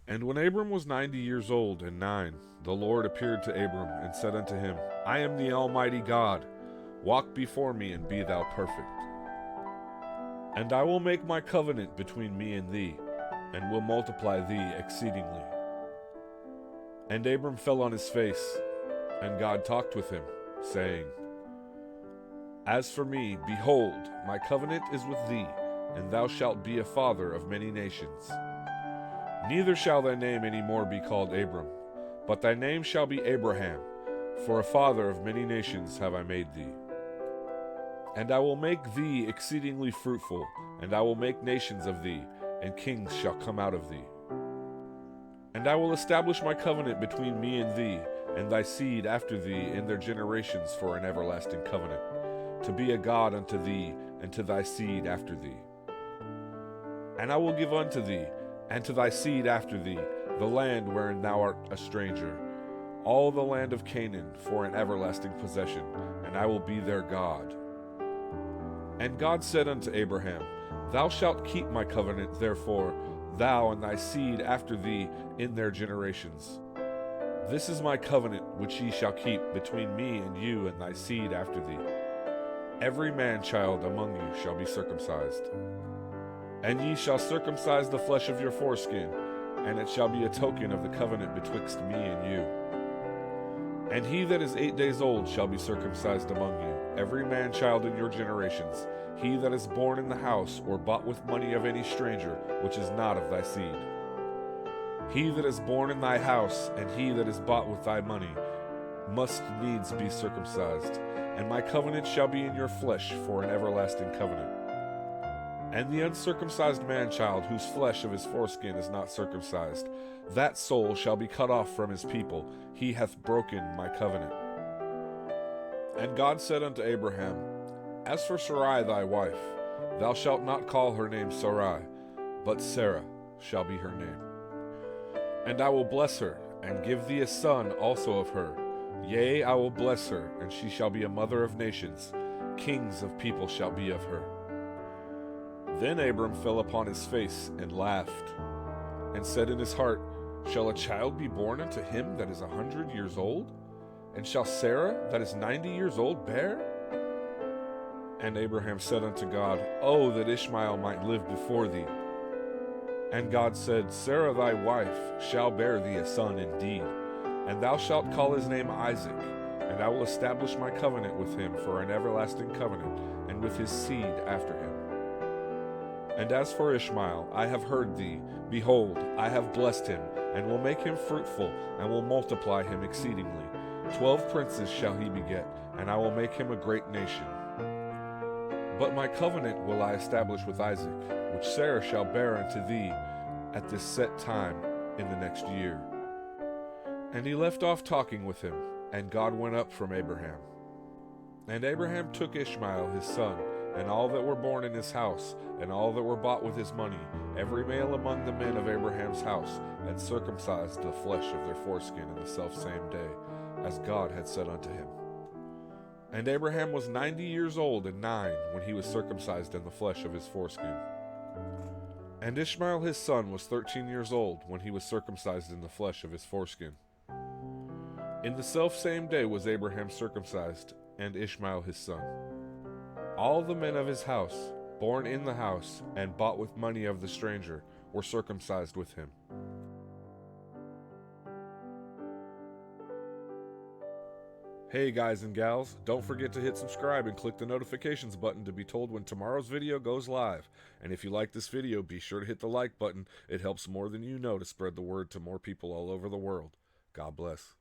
And when Abram was 90 years old and 9, the Lord appeared to Abram and said unto him, I am the Almighty God. Walk before me and be thou perfect. And I will make my covenant between me and thee, and will multiply thee exceedingly. And Abram fell on his face, and God talked with him, saying, As for me, behold, my covenant is with thee, and thou shalt be a father of many nations. Neither shall thy name any more be called Abram, but thy name shall be Abraham, for a father of many nations have I made thee. And I will make thee exceedingly fruitful, and I will make nations of thee, and kings shall come out of thee. And I will establish my covenant between me and thee, and thy seed after thee in their generations for an everlasting covenant, to be a God unto thee, and to thy seed after thee. And I will give unto thee, and to thy seed after thee, the land wherein thou art a stranger, all the land of Canaan for an everlasting possession, and I will be their God. And God said unto Abraham, Thou shalt keep my covenant, therefore, thou and thy seed after thee in their generations. This is my covenant which ye shall keep between me and you and thy seed after thee. Every man-child among you shall be circumcised. And ye shall circumcise the flesh of your foreskin, and it shall be a token of the covenant betwixt me and you. And he that is 8 days old shall be circumcised among you, every man-child in your generations, he that is born in the house or bought with money of any stranger, which is not of thy seed. He that is born in thy house, and he that is bought with thy money, must needs be circumcised, and my covenant shall be in your flesh for an everlasting covenant. And the uncircumcised man-child, whose flesh of his foreskin is not circumcised, that soul shall be cut off from his people. He hath broken my covenant. And God said unto Abraham, As for Sarai thy wife, thou shalt not call her name Sarai, but Sarah shall be her name. And I will bless her, and give thee a son also of her. Yea, I will bless her, and she shall be a mother of nations. Kings of people shall be of her. Then Abram fell upon his face and laughed, and said in his heart, Shall a child be born unto him that is 100 years old? And shall Sarah that is 90 years old bear? And Abraham said unto God, Oh, that Ishmael might live before thee. And God said, Sarah thy wife shall bear thee a son indeed, and thou shalt call his name Isaac, and I will establish my covenant with him for an everlasting covenant, and with his seed after him. And as for Ishmael, I have heard thee. Behold, I have blessed him, and will make him fruitful, and will multiply him exceedingly. 12 princes shall he beget, and I will make him a great nation. But my covenant will I establish with Isaac, which Sarah shall bear unto thee at this set time in the next year. And he left off talking with him, and God went up from Abraham. And Abraham took Ishmael his son, and all that were born in his house, and all that were bought with his money, every male among the men of Abraham's house, and circumcised the flesh of their foreskin in the selfsame day, as God had said unto him. And Abraham was 90 years old and 9 when he was circumcised in the flesh of his foreskin. And Ishmael his son was 13 years old when he was circumcised in the flesh of his foreskin. In the selfsame day was Abraham circumcised, and Ishmael his son. All the men of his house, born in the house, and bought with money of the stranger, were circumcised with him. Hey guys and gals, don't forget to hit subscribe and click the notifications button to be told when tomorrow's video goes live. And if you like this video, be sure to hit the like button. It helps more than you know to spread the word to more people all over the world. God bless.